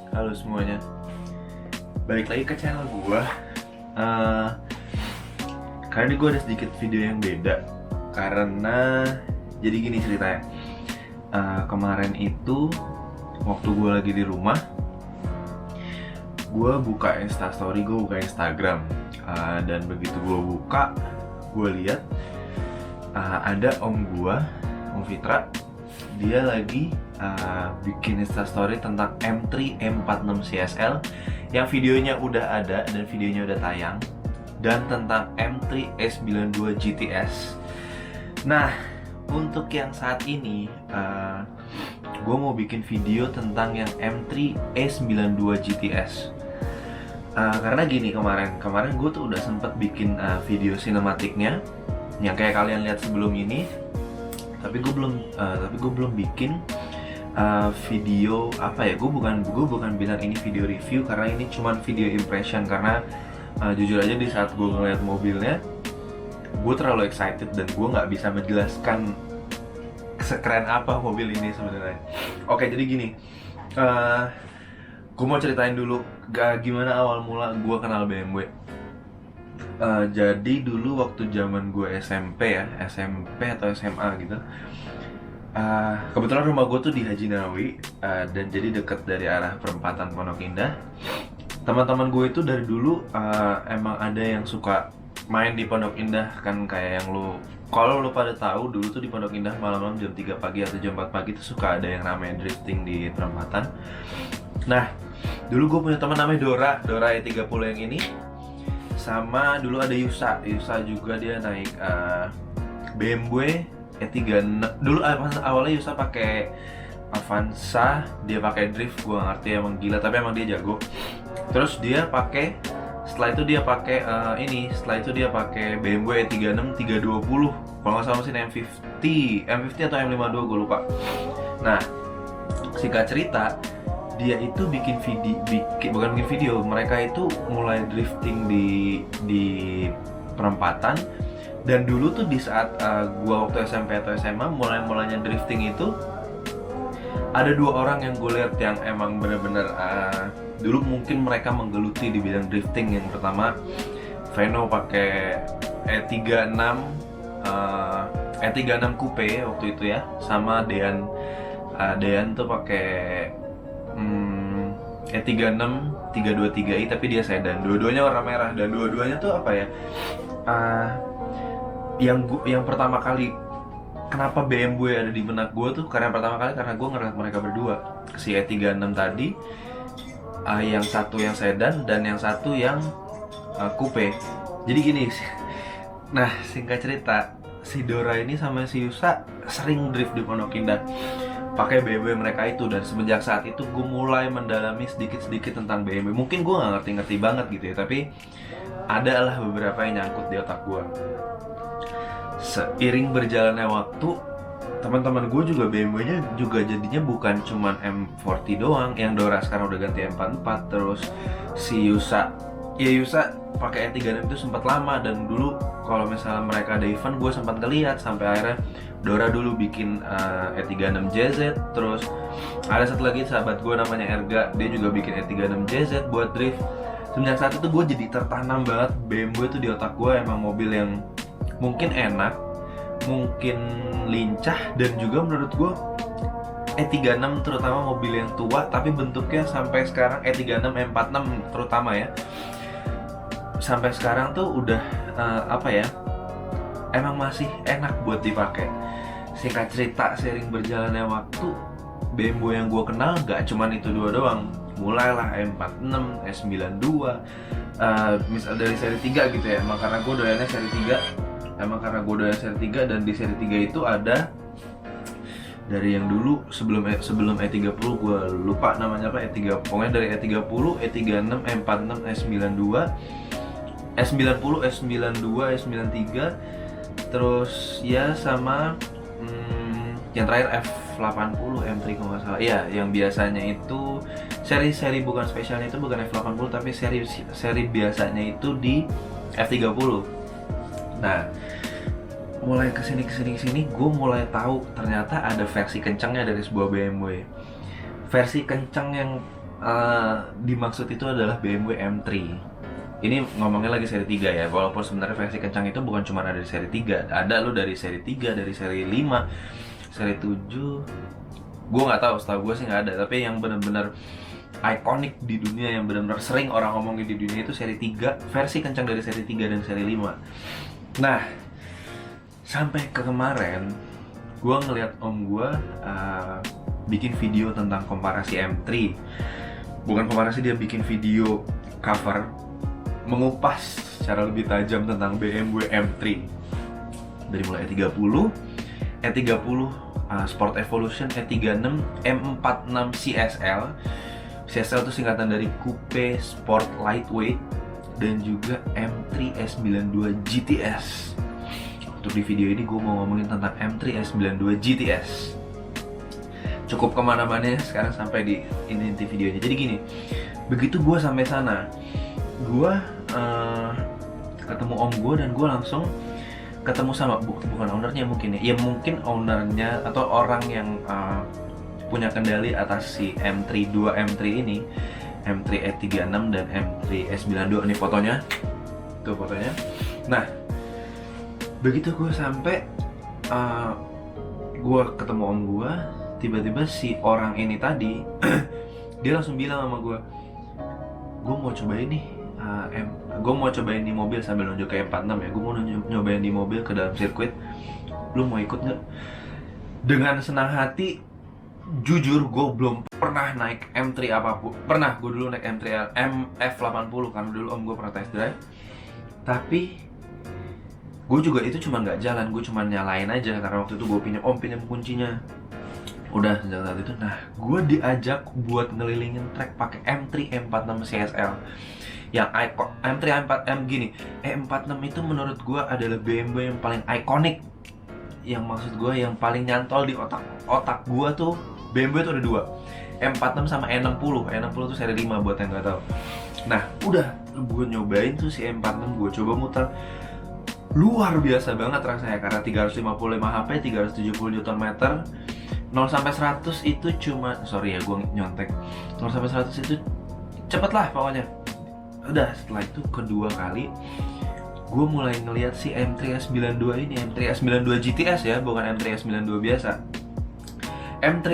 Halo semuanya, balik lagi ke channel gua. Eh, Kali ini gua ada sedikit video yang beda. Karena jadi gini ceritanya. Kemarin itu waktu gua lagi di rumah, gua buka Instastory, gua buka Instagram. Dan begitu gua buka, gua lihat ada om gua, Om Fitra. Dia lagi bikin instastory tentang M3 M46 CSL yang videonya udah ada dan videonya udah tayang, dan tentang M3 S92 GTS. Nah, untuk yang saat ini gue mau bikin video tentang yang M3 S92 GTS. Karena gini, kemarin gue tuh udah sempet bikin video sinematiknya yang kayak kalian lihat sebelum ini, tapi gue belum bikin video apa ya. Gue bukan bilang ini video review, karena ini cuman video impression. Karena jujur aja di saat gue ngeliat mobilnya, gue terlalu excited dan gue nggak bisa menjelaskan sekeren apa mobil ini sebenarnya. Oke, jadi gini, gue mau ceritain dulu gimana awal mula gue kenal BMW. Jadi dulu waktu zaman gue SMP atau SMA gitu, kebetulan rumah gue tuh di Haji Nawawi, dan jadi deket dari arah perempatan Pondok Indah. Teman-teman gue itu dari dulu emang ada yang suka main di Pondok Indah kan, kayak yang kalau lu pada tahu, dulu tuh di Pondok Indah malam-malam jam 3 pagi atau jam 4 pagi tuh suka ada yang namanya drifting di perempatan. Nah, dulu gue punya teman namanya Dora E30 yang ini. Sama dulu ada Yusa juga, dia naik BMW E36. Dulu awalnya Yusa pakai Avanza, dia pakai drift, gua ngerti emang gila, tapi emang dia jago. Terus dia pakai, setelah itu dia pakai BMW E36 320. Kalau nggak salah mesin M50 atau M52, gue lupa. Nah, singkat cerita, dia itu bikin video, mereka itu mulai drifting di perempatan. Dan dulu tuh di saat gua waktu SMP atau SMA mulainya drifting itu, ada dua orang yang gue lihat yang emang bener-bener dulu mungkin mereka menggeluti di bidang drifting. Yang pertama, Veno pakai E36 Coupe waktu itu ya, sama Dean tuh pakai E36 323i, tapi dia sedan. Dua-duanya warna merah, dan dua-duanya tuh apa ya, yang pertama kali kenapa BMW ada di benak gue tuh, karena gue ngeliat mereka berdua, si E36 tadi, yang satu yang sedan dan yang satu yang coupe. Jadi gini, nah singkat cerita, si Dora ini sama si Yusa sering drift di Pondok Indah pakai BMW mereka itu. Dan semenjak saat itu gue mulai mendalami sedikit-sedikit tentang BMW. Mungkin gue nggak ngerti-ngerti banget gitu ya, tapi ada lah beberapa yang nyangkut di otak gue. Seiring berjalannya waktu, teman-teman gue juga BMW-nya juga jadinya bukan cuman M40 doang. Yang Dora sekarang udah ganti M44. Terus si Yusa pakai E36 itu sempat lama. Dan dulu kalau misalnya mereka ada event, gue sempat ngeliat sampai akhirnya Dora dulu bikin E36 JZ. Terus ada satu lagi sahabat gue namanya Erga, dia juga bikin E36 JZ buat drift. Semenjak saat itu gue jadi tertanam banget BMW itu di otak gue. Emang mobil yang mungkin enak, mungkin lincah, dan juga menurut gue E36 terutama mobil yang tua tapi bentuknya sampai sekarang, E36 M46 terutama ya, sampai sekarang tuh udah emang masih enak buat dipakai. Singkat cerita, seiring berjalannya waktu, BMW yang gue kenal gak cuman itu dua doang. Mulailah M46, S92, misal dari seri 3 gitu ya. Emang karena gue doyannya seri 3, dan di seri 3 itu ada dari yang dulu sebelum E30, gue lupa namanya apa, E30, pokoknya dari E30, E36, M46, S92, S90, S92, S93, terus ya sama yang terakhir F80 M3 kalau nggak salah. Iya, yang biasanya itu seri bukan spesialnya itu bukan F80, tapi seri biasanya itu di F30. Nah, mulai kesini gue mulai tahu ternyata ada versi kencangnya dari sebuah BMW. Versi kencang yang dimaksud itu adalah BMW M3. Ini ngomongnya lagi seri 3 ya, walaupun sebenarnya versi kencang itu bukan cuma ada di seri 3. Ada lo dari seri 3, dari seri 5, seri 7. Gue nggak tahu, setahu gue sih nggak ada. Tapi yang benar-benar ikonik di dunia, yang benar-benar sering orang ngomongin di dunia itu seri 3, versi kencang dari seri 3 dan seri 5. Nah, sampai ke kemarin, gue ngeliat om gue bikin video tentang komparasi M3. Bukan komparasi, dia bikin video cover mengupas secara lebih tajam tentang BMW M3 dari mulai E30, E30 Sport Evolution, E36, M46 CSL. CSL itu singkatan dari Coupe Sport Lightweight, dan juga M3 S92 GTS. Untuk di video ini gue mau ngomongin tentang M3 S92 GTS. Cukup kemana-mana sekarang sampai di inti videonya. Jadi gini, begitu gue sampai sana, gue ketemu om gue, dan gue langsung ketemu sama bukan ownernya mungkin ya, mungkin ownernya atau orang yang punya kendali atas si M3 M3 ini, M3 E36 dan M3 S92. Ini fotonya, tuh fotonya. Nah, begitu gue sampai, gue ketemu om gue, tiba-tiba si orang ini tadi dia langsung bilang sama gue mau cobain nih, gue mau cobain di mobil, sambil nunjuk ke M46 ya, gue mau nyobain di mobil ke dalam sirkuit, lu mau ikut nggak? Dengan senang hati, jujur gue belum pernah naik M3 apapun. Pernah, gue dulu naik M3 F80 karena dulu om gue pernah test drive, tapi gue juga itu cuma nggak jalan, gue cuma nyalain aja karena waktu itu gue pinjam kuncinya. Udah sejak saat itu, nah gue diajak buat ngelilingin track pakai M3 M46 CSL. Yang M3 gini, E46 itu menurut gue adalah BMW yang paling ikonik. Yang maksud gue yang paling nyantol di otak gue tuh, BMW tuh ada dua, M46 sama E60. E60 tuh seri 5 buat yang nggak tahu. Nah udah, gue nyobain tuh si M46, gue coba muter. Luar biasa banget rasanya karena 355 HP, 370 Nm. 0 sampai 100 itu cuma, sorry ya gue nyontek, 0 sampai 100 itu cepet lah pokoknya. Udah, setelah itu kedua kali gue mulai ngeliat si M3 S92 ini, M3 S92 GTS ya, bukan M3 S92 biasa. M3,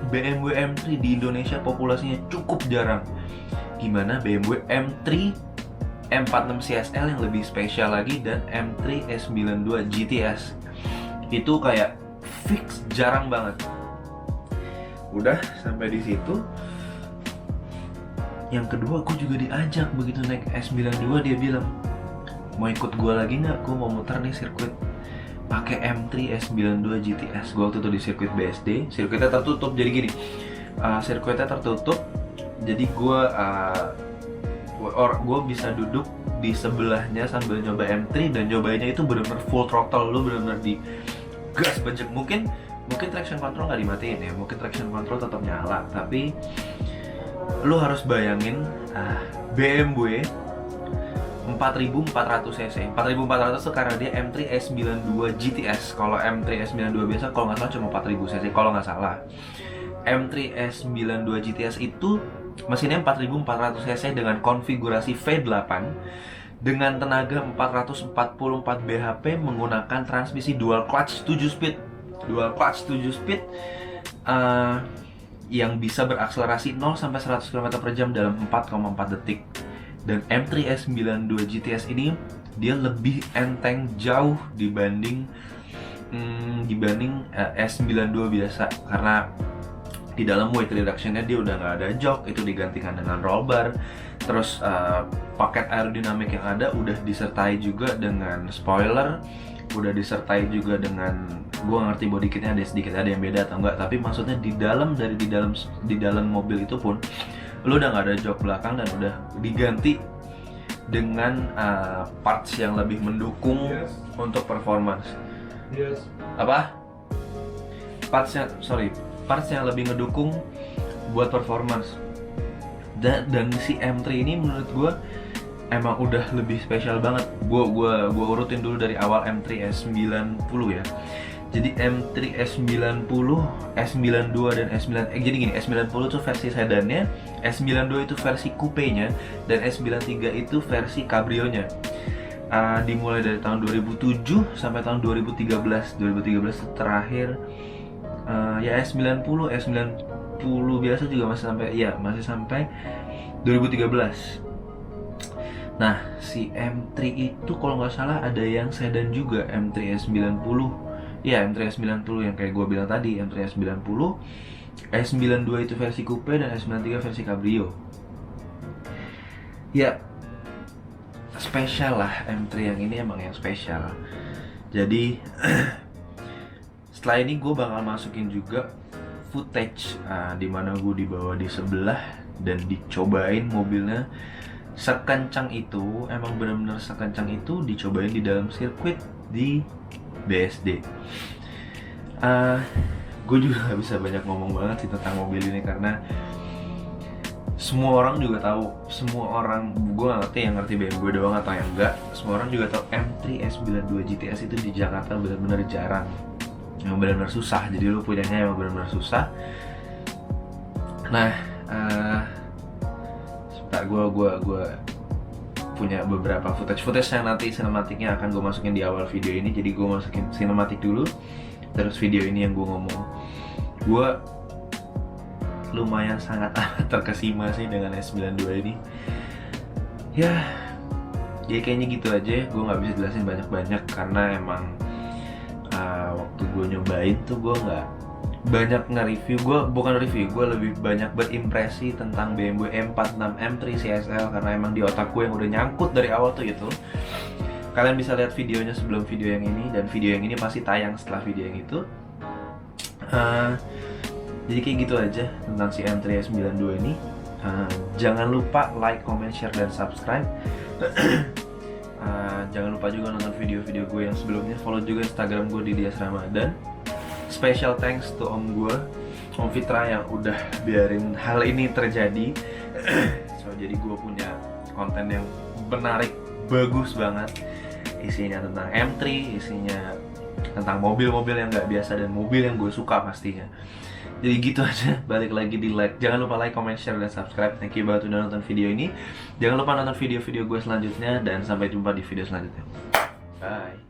BMW M3 di Indonesia populasinya cukup jarang. Gimana BMW M3 M46 CSL yang lebih spesial lagi, dan M3 S92 GTS itu kayak fix jarang banget. Udah sampai di situ, yang kedua gue juga diajak. Begitu naik S92 dia bilang, mau ikut gue lagi nggak? Gue mau muter nih sirkuit pakai M3 S92 GTS. Gue waktu itu di sirkuit BSD, sirkuitnya tertutup. Jadi gini, sirkuitnya tertutup, jadi gue bisa duduk di sebelahnya sambil nyoba M3, dan nyobainnya itu benar-benar full throttle. Lu benar-benar di gas banget. Mungkin traction control nggak dimatiin ya, mungkin traction control tetap nyala, tapi lu harus bayangin BMW 4400 cc. 4400 itu karena dia M3 S92 GTS. Kalau M3 S92 biasa kalau nggak salah cuma 4000 cc kalau nggak salah. M3 S92 GTS itu mesinnya 4400 cc dengan konfigurasi V8 dengan tenaga 444 bhp menggunakan transmisi dual clutch 7 speed. Yang bisa berakselerasi 0 sampai 100 km/jam dalam 4,4 detik. Dan M3 S92 GTS ini dia lebih enteng jauh dibanding S92 biasa, karena di dalam weight reduction-nya dia udah nggak ada jok, itu digantikan dengan roll bar. Terus paket aerodinamik yang ada udah disertai juga dengan spoiler, udah disertai juga dengan, gua ngerti body kitnya ada sedikit ada yang beda atau enggak, tapi maksudnya di dalam mobil itu pun lu udah nggak ada jok belakang, dan udah diganti dengan parts yang lebih mendukung untuk performance. Parts yang lebih ngedukung buat performance. Dan si M3 ini menurut gue emang udah lebih spesial banget. Gue urutin dulu dari awal M3 S90 ya. Jadi M3 S90, S92 dan S9. Jadi gini, S90 itu versi sedannya, S92 itu versi coupe-nya, dan S93 itu versi cabrionya. Dimulai dari tahun 2007 sampai tahun 2013. 2013 itu terakhir. Ya S90 biasa juga masih sampai 2013. Nah, si M3 itu kalau nggak salah ada yang sedan juga, M3 S90. Ya, M3 S90 yang kayak gue bilang tadi, M3 S90, S92 itu versi coupe dan S93 versi cabrio. Ya, spesial lah M3 yang ini, emang yang spesial. Jadi setelah ini gue bakal masukin juga footage dimana gue dibawa di sebelah dan dicobain mobilnya sekencang itu, emang benar-benar sekencang itu, dicobain di dalam sirkuit di BSD. Gue juga gak bisa banyak ngomong banget sih tentang mobil ini karena semua orang juga tahu, gue gak ngerti yang ngerti BMW doang atau yang enggak, semua orang juga tahu M3 S92 GTS itu di Jakarta benar-benar jarang, yang benar-benar susah. Jadi lu punyanya emang benar-benar susah. Nah, sebentar, gue punya beberapa footage yang nanti sinematiknya akan gue masukin di awal video ini. Jadi gue masukin sinematik dulu, terus video ini yang gue ngomong. Gue lumayan sangat terkesima sih dengan S92 ini. Ya kayaknya gitu aja. Gue nggak bisa jelasin banyak-banyak karena emang waktu gue nyobain tuh gue nggak banyak nge-review. Gue lebih banyak berimpresi tentang BMW M46 M3 CSL karena emang di otak gue yang udah nyangkut dari awal tuh itu. Kalian bisa lihat videonya sebelum video yang ini, dan video yang ini pasti tayang setelah video yang itu. Jadi kayak gitu aja tentang si M3 S92 ini. Jangan lupa like, comment, share, dan subscribe. Jangan lupa juga nonton video-video gue yang sebelumnya. Follow juga Instagram gue di Dias Ramadan. Special thanks to om gue, Om Fitra, yang udah biarin hal ini terjadi. Jadi gue punya konten yang menarik, bagus banget. Isinya tentang M3, isinya tentang mobil-mobil yang gak biasa dan mobil yang gue suka pastinya. Jadi gitu aja, balik lagi di like. Jangan lupa like, comment, share, dan subscribe. Thank you banget udah nonton video ini. Jangan lupa nonton video-video gue selanjutnya, dan sampai jumpa di video selanjutnya. Bye.